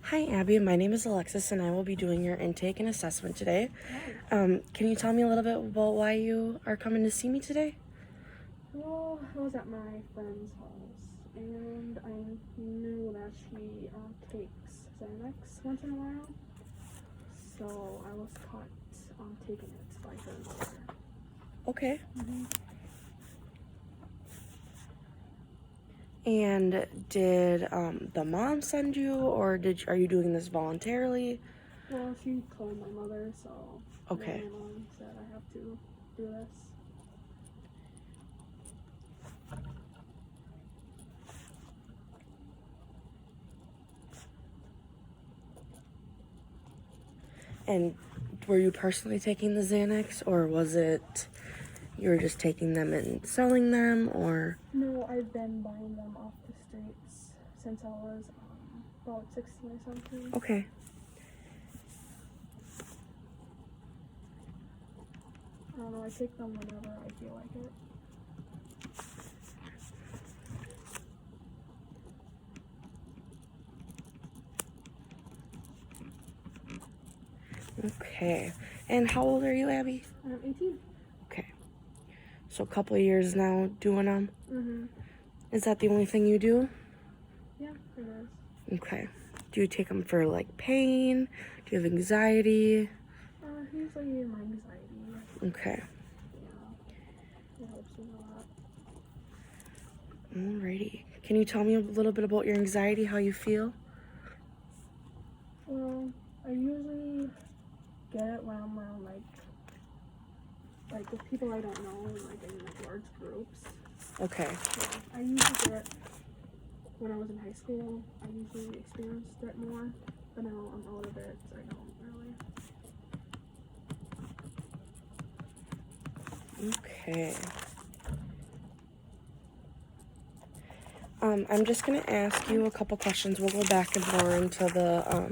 Hi, Abby. My name is Alexis, and I will be doing your intake and assessment today. Hi. Can you tell me a little bit about why you are coming to see me today? Well, I was at my friend's house, and I knew that she takes Xanax once in a while, so I was caught taking it by her mother. Okay. Mm-hmm. And did the mom send you, or are you doing this voluntarily? Well, she called my mother, so Okay. then my mom said I have to do this. And were you personally taking the Xanax, or was it you were just taking them and selling them, or? No, I've been buying them off the streets since I was about 16 or something. Okay. I don't know, I take them whenever I feel like it. Okay. And how old are you, Abby? I'm 18. Okay. So a couple of years now doing them. Mm-hmm. Is that the only thing you do? Yeah, it is. Okay. Do you take them for like pain? Do you have anxiety? Usually my anxiety. Okay. Yeah, it helps me a lot. Alrighty. Can you tell me a little bit about your anxiety, how you feel? Well, I usually get it when I'm around like with people I don't know, like in like large groups. Okay. Yeah, I usually get it when I was in high school. I usually experienced it more, but now I'm out of it. I don't really. Okay. I'm just gonna ask you a couple questions. We'll go back and more into the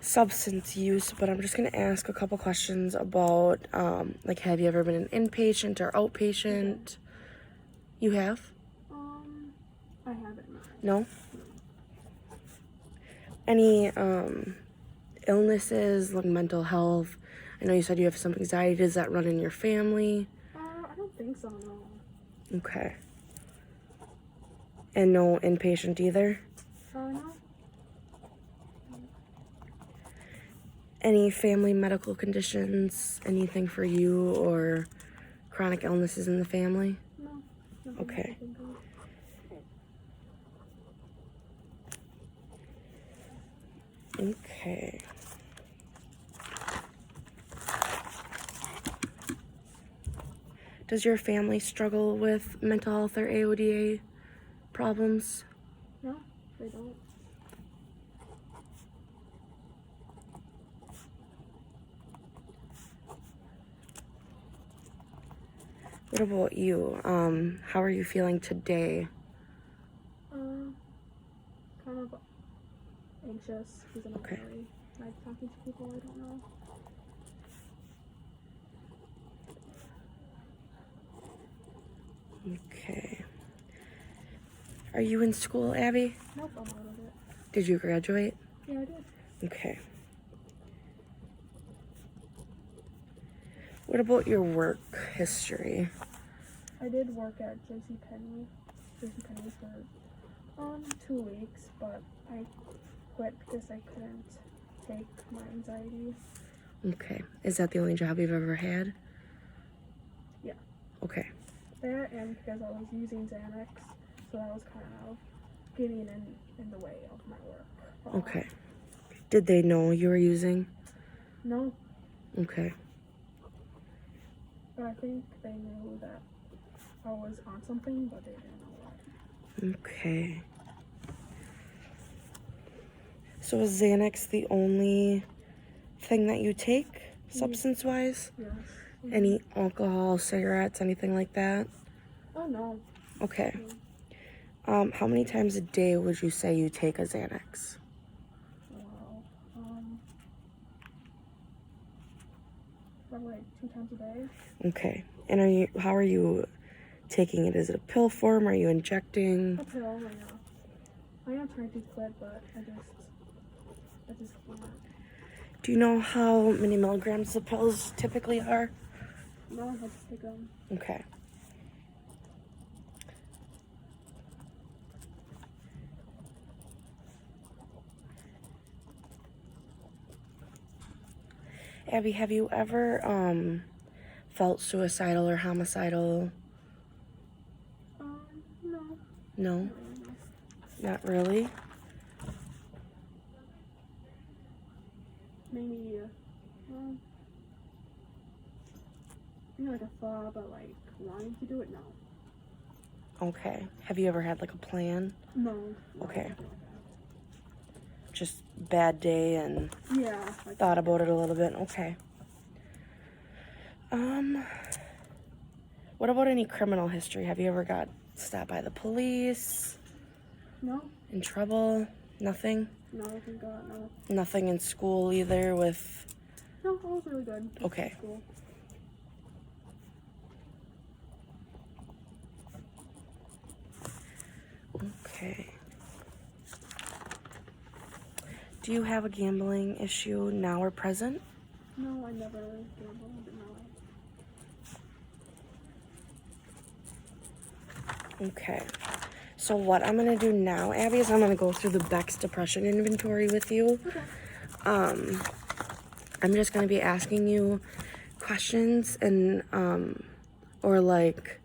substance use, but I'm just gonna ask a couple questions about like, have you ever been an inpatient or outpatient? Okay. You have? I haven't. No? Any illnesses, like mental health? I know you said you have some anxiety. Does that run in your family? I don't think so. No. Okay. And no inpatient either? No. Any family medical conditions? Anything for you or chronic illnesses in the family? No. Nothing Okay. I can think of. Okay. Does your family struggle with mental health or AODA problems? No, they don't. What about you? How are you feeling today? Kind of anxious because I don't Okay. really like talking to people I don't know. Okay. Are you in school, Abby? Nope, I'm out of it. Did you graduate? Yeah, I did. Okay. What about your work history? I did work at JCPenney for 2 weeks, but I quit because I couldn't take my anxiety. Okay. Is that the only job you've ever had? Yeah. Okay. That and because I was using Xanax, so that was kind of getting in the way of my work. Okay. Did they know you were using? No, Okay. but I think they knew that I was on something, but they didn't know what. Okay. So is Xanax the only thing that you take, substance-wise? Yes. Any alcohol, cigarettes, anything like that? Oh no. Okay. No. How many times a day would you say you take a Xanax? Wow. Probably like 2 times a day. Okay. And how are you taking it? Is it a pill form? Are you injecting? A pill, yeah. I am trying to quit, but I just can't. Do you know how many milligrams the pills typically are? No, I just take them. Okay. Abby, have you ever felt suicidal or homicidal? No. No, Not really, no. not really. Maybe, maybe like a thought, but like wanting to do it, no. Okay. Have you ever had like a plan? No. Okay. Nothing like Just bad day and that. Yeah. Like, thought about it a little bit. Okay. What about any criminal history? Have you ever got stopped by the police? no. In trouble? Nothing? No, thank God, no. Nothing in school either with... No, I was really good. Okay. School. Okay. Do you have a gambling issue now or present? No, I never gambled in my life. Okay. So what I'm going to do now, Abby, is I'm going to go through the Beck's depression inventory with you. Okay. I'm just going to be asking you questions and, or like,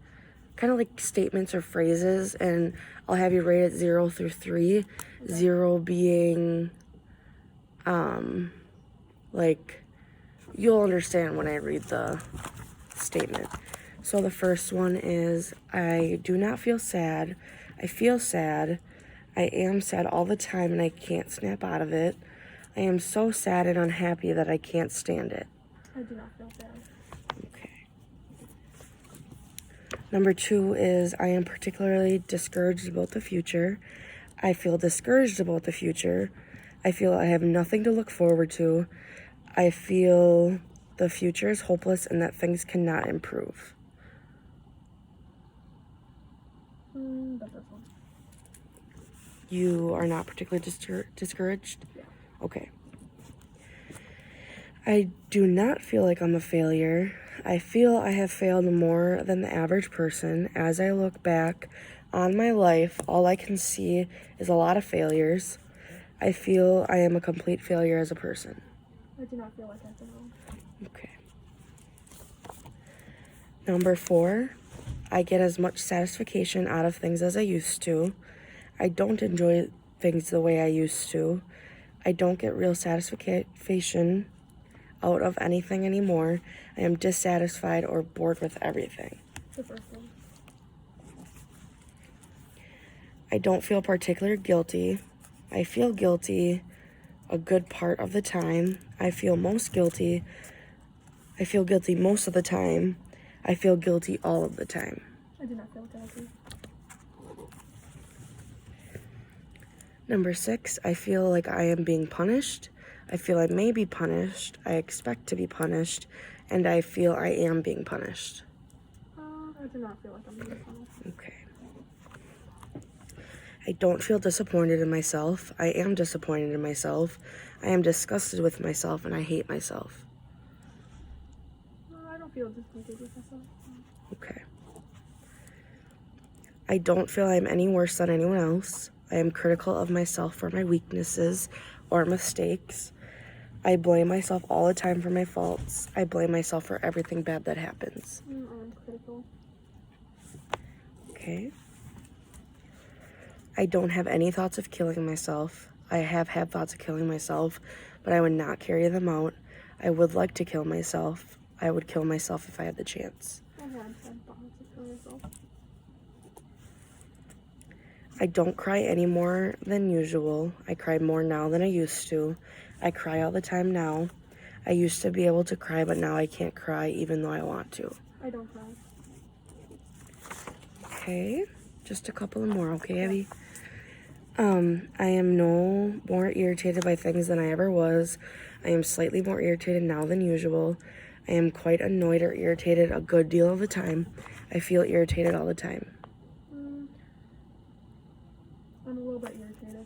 kind of like statements or phrases, and I'll have you rate it 0 through 3. Okay. 0 being, like, you'll understand when I read the statement. So the first one is, I do not feel sad. I feel sad. I am sad all the time and I can't snap out of it. I am so sad and unhappy that I can't stand it. I do not feel sad. Okay. Number 2 is, I am particularly discouraged about the future. I feel discouraged about the future. I feel I have nothing to look forward to. I feel the future is hopeless and that things cannot improve. The first one. You are not particularly discouraged? Yeah. Okay. I do not feel like I'm a failure. I feel I have failed more than the average person. As I look back on my life, all I can see is a lot of failures. I feel I am a complete failure as a person. I do not feel like I failed. Okay. Number 4, I get as much satisfaction out of things as I used to. I don't enjoy things the way I used to. I don't get real satisfaction out of anything anymore. I am dissatisfied or bored with everything. The first one. I don't feel particularly guilty. I feel guilty a good part of the time. I feel guilty most of the time. I feel guilty all of the time. I do not feel guilty. Number 6, I feel like I am being punished. I feel I may be punished. I expect to be punished. And I feel I am being punished. I do not feel like I'm being punished. Okay. I don't feel disappointed in myself. I am disappointed in myself. I am disgusted with myself and I hate myself. I don't feel disappointed with myself. Okay. I don't feel I'm any worse than anyone else. I am critical of myself for my weaknesses or mistakes. I blame myself all the time for my faults. I blame myself for everything bad that happens. I'm critical. Okay. I don't have any thoughts of killing myself. I have had thoughts of killing myself, but I would not carry them out. I would like to kill myself. I would kill myself if I had the chance. I had thoughts of killing myself. I don't cry any more than usual. I cry more now than I used to. I cry all the time now. I used to be able to cry, but now I can't cry even though I want to. I don't cry. Okay, just a couple more, okay, Abby? I am no more irritated by things than I ever was. I am slightly more irritated now than usual. I am quite annoyed or irritated a good deal of the time. I feel irritated all the time. I'm a little bit irritated.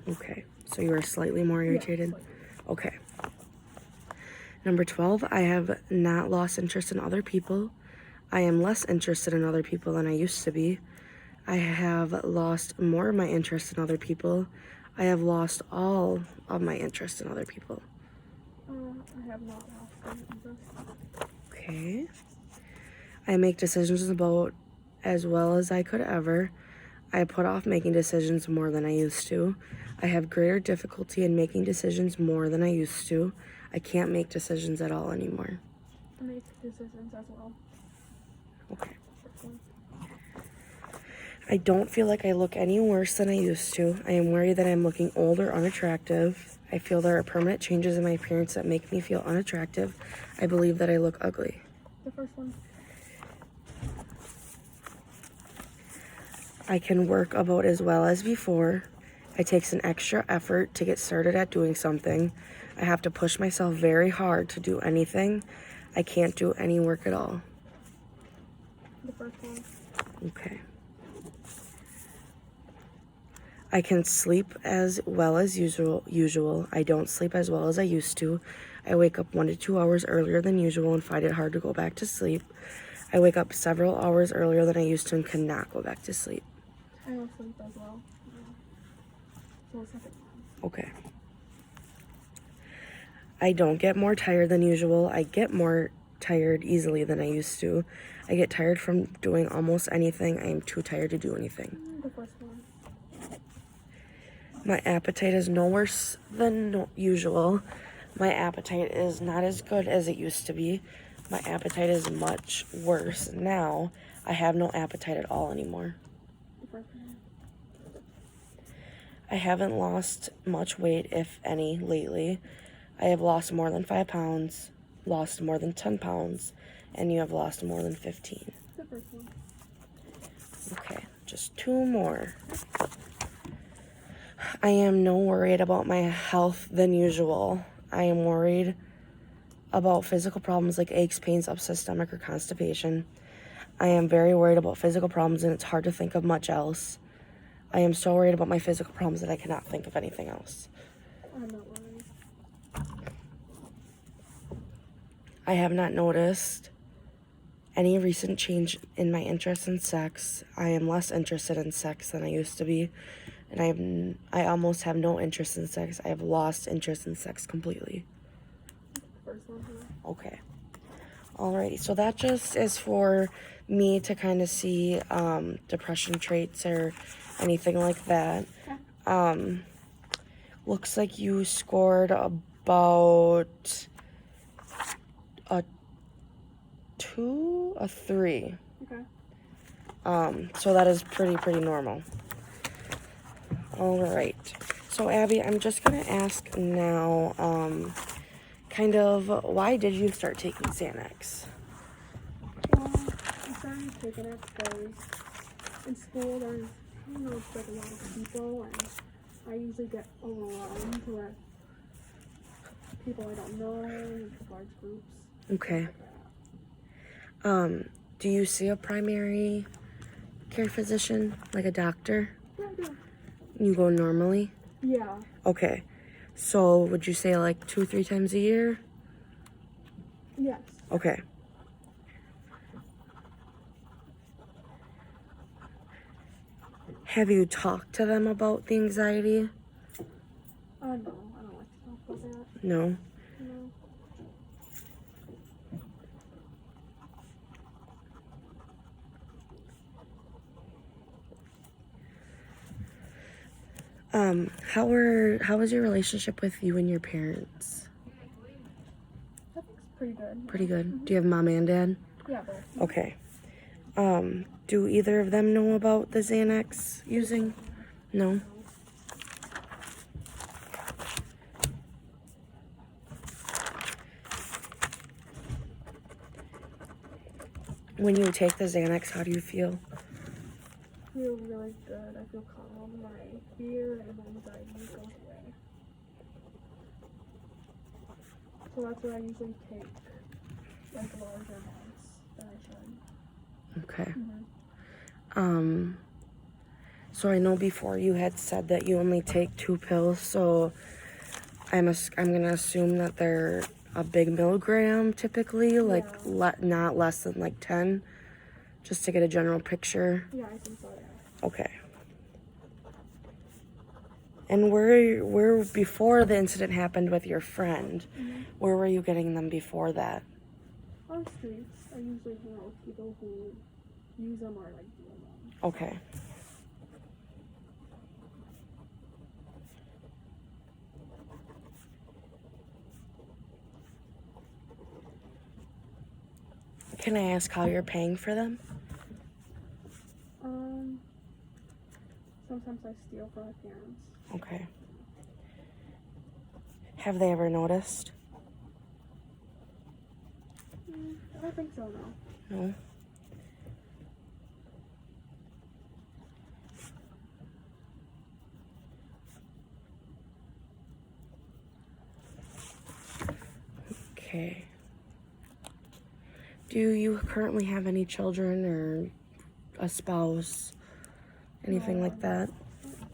Okay. So you are slightly more irritated? Yeah, slightly. Okay. Number 12, I have not lost interest in other people. I am less interested in other people than I used to be. I have lost more of my interest in other people. I have lost all of my interest in other people. I have not lost any interest. Okay. I make decisions about as well as I could ever. I put off making decisions more than I used to. I have greater difficulty in making decisions more than I used to. I can't make decisions at all anymore. I make decisions as well. Okay. I don't feel like I look any worse than I used to. I am worried that I'm looking old or unattractive. I feel there are permanent changes in my appearance that make me feel unattractive. I believe that I look ugly. The first one. I can work about as well as before. It takes an extra effort to get started at doing something. I have to push myself very hard to do anything. I can't do any work at all. The first one. Okay. I can sleep as well as usual. I don't sleep as well as I used to. I wake up 1 to 2 hours earlier than usual and find it hard to go back to sleep. I wake up several hours earlier than I used to and cannot go back to sleep. I don't sleep as well. So the second one. Okay. I don't get more tired than usual. I get more tired easily than I used to. I get tired from doing almost anything. I am too tired to do anything. The first one. My appetite is no worse than usual. My appetite is not as good as it used to be. My appetite is much worse now. I have no appetite at all anymore. The first one. I haven't lost much weight, if any, lately. I have lost more than 5 pounds, lost more than 10 pounds, and you have lost more than 15. The first one. Okay, just 2 more. I am no worried about my health than usual. I am worried about physical problems like aches, pains, upset stomach, or constipation. I am very worried about physical problems, and it's hard to think of much else. I am so worried about my physical problems that I cannot think of anything else. I'm not worried. I have not noticed any recent change in my interest in sex. I am less interested in sex than I used to be, and I almost have no interest in sex. I have lost interest in sex completely. First one here. Okay. Alrighty, so that just is for me to kind of see depression traits or anything like that. Okay. Looks like you scored about a 2, a 3. Okay. So that is pretty normal. All right. So Abby, I'm just gonna ask now, kind of why did you start taking Xanax? Well, I started taking it because in school there's, it's like a lot of people, and I usually get overwhelmed with people I don't know, large groups. Okay. Do you see a primary care physician, like a doctor? Yeah, I do. You go normally? Yeah. Okay. So would you say like 2-3 times a year? Yes. Okay. Have you talked to them about the anxiety? No, I don't like to talk about that. No? No. How was your relationship with you and your parents? I think it's pretty good. Pretty good. Do you have mom and dad? Yeah, both. Okay. Do either of them know about the Xanax using? No? When you take the Xanax, how do you feel? I feel really good. I feel calm. My fear and my anxiety goes away. So that's why I usually take like larger amounts than I should. Okay. Mm-hmm. So I know before you had said that you only take 2 pills, so I'm gonna assume that they're a big milligram typically, like not less than like 10, just to get a general picture. Yeah, I think so, yeah. Okay. And where before the incident happened with your friend, where were you getting them before that? On streets, I usually hang out with people who use them or like deal them. Okay. Can I ask how you're paying for them? Sometimes I steal from my parents. Okay. Have they ever noticed? I don't think so, no. No? Okay. Do you currently have any children or a spouse? Anything like that?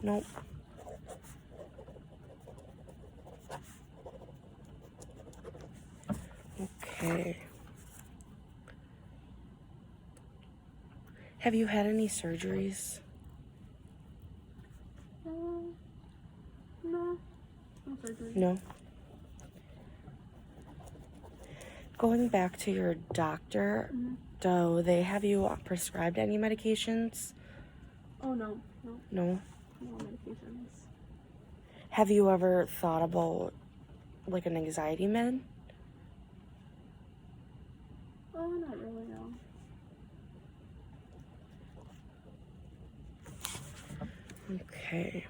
Nope. Okay. Have you had any surgeries? No. No surgery. No. Going back to your doctor, do they have you prescribed any medications? Oh, no. No. No medications. Have you ever thought about like an anxiety med? Oh, not really, no. Okay.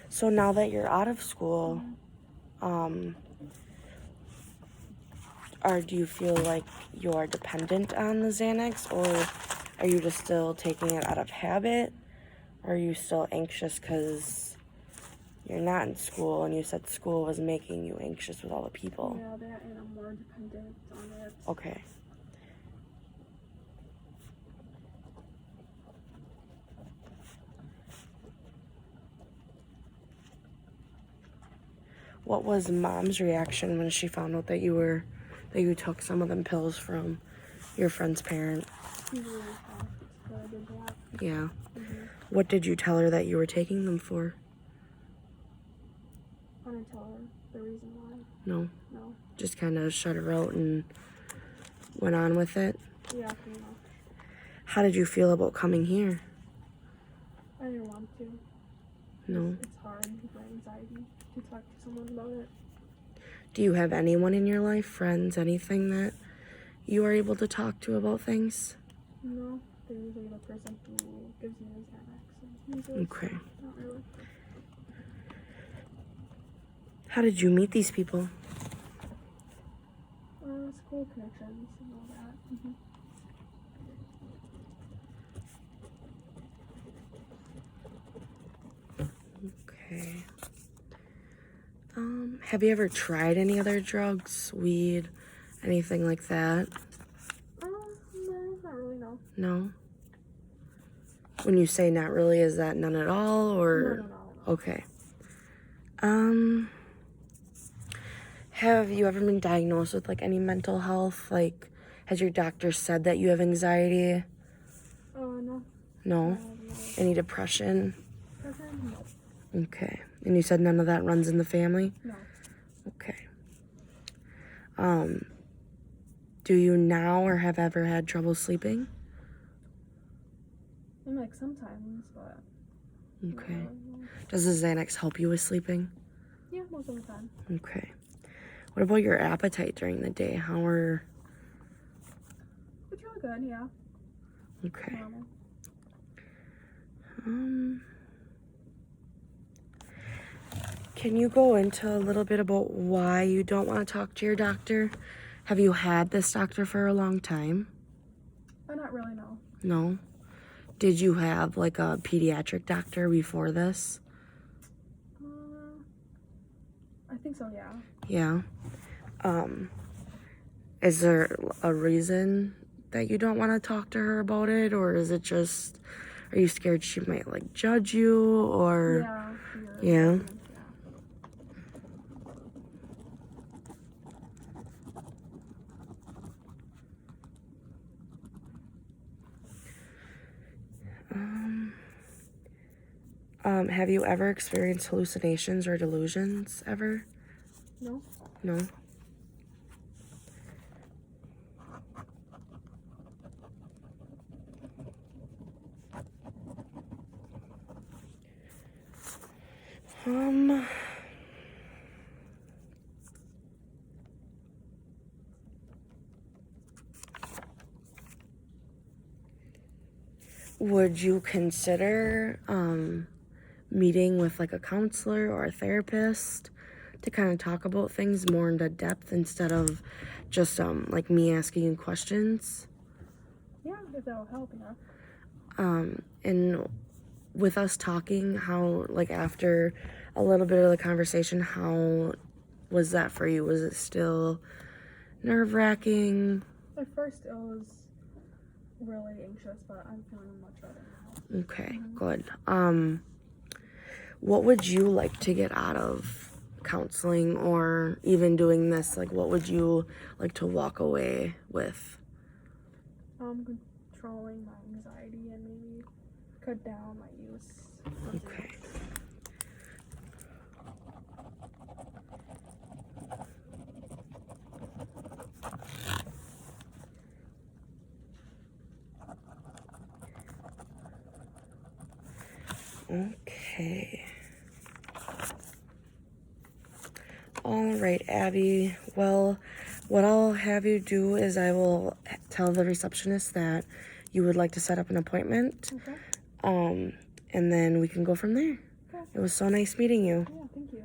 So now that you're out of school, do you feel like you're dependent on the Xanax, or are you just still taking it out of habit? Or are you still anxious because you're not in school and you said school was making you anxious with all the people? Yeah, that, and I'm more dependent on it. Okay. What was Mom's reaction when she found out that you took some of them pills from your friend's parent? She's really shocked that I did that. Yeah. What did you tell her that you were taking them for? I didn't tell her the reason why. No. No. Just kind of shut her out and went on with it? Yeah, pretty much. How did you feel about coming here? I didn't want to. No. It's hard with my anxiety to talk to someone about it. Do you have anyone in your life, friends, anything that you are able to talk to about things? No, they're usually the person who gives me the Xanax. Usually Okay. Not really. How did you meet these people? School connections and all that. Okay. Have you ever tried any other drugs, weed, anything like that? No, not really, no. No? When you say not really, is that none at all, or? No. Okay. Have you ever been diagnosed with like any mental health? Like, has your doctor said that you have anxiety? No. No? Any depression? No. Okay. And you said none of that runs in the family? No. Okay. Do you now or have ever had trouble sleeping? I'm like sometimes, but. Okay. No. Does the Xanax help you with sleeping? Yeah, most of the time. Okay. What about your appetite during the day? How are... It's really good, yeah. Okay. Normal. Can you go into a little bit about why you don't want to talk to your doctor? Have you had this doctor for a long time? Not really, no. No? Did you have like a pediatric doctor before this? I think so, yeah. Yeah. Is there a reason that you don't want to talk to her about it, or is it just, are you scared she might like judge you, or? Yeah. Fear of Yeah. judgment, yeah. Have you ever experienced hallucinations or delusions ever? No. No. Um, would you consider meeting with like a counselor or a therapist to kind of talk about things more into depth instead of just like me asking you questions? Yeah, if that'll help, yeah. And with us talking, how, like, after a little bit of the conversation, how was that for you? Was it still nerve-wracking? At first it was really anxious, but I'm feeling much better now. Okay, good. What would you like to get out of counseling or even doing this? Like, what would you like to walk away with? Controlling my anxiety and maybe cut down my use of Okay. drugs. Okay. All right, Abby. Well, what I'll have you do is I will tell the receptionist that you would like to set up an appointment. Okay. And then we can go from there. Okay. It was so nice meeting you. Yeah, thank you.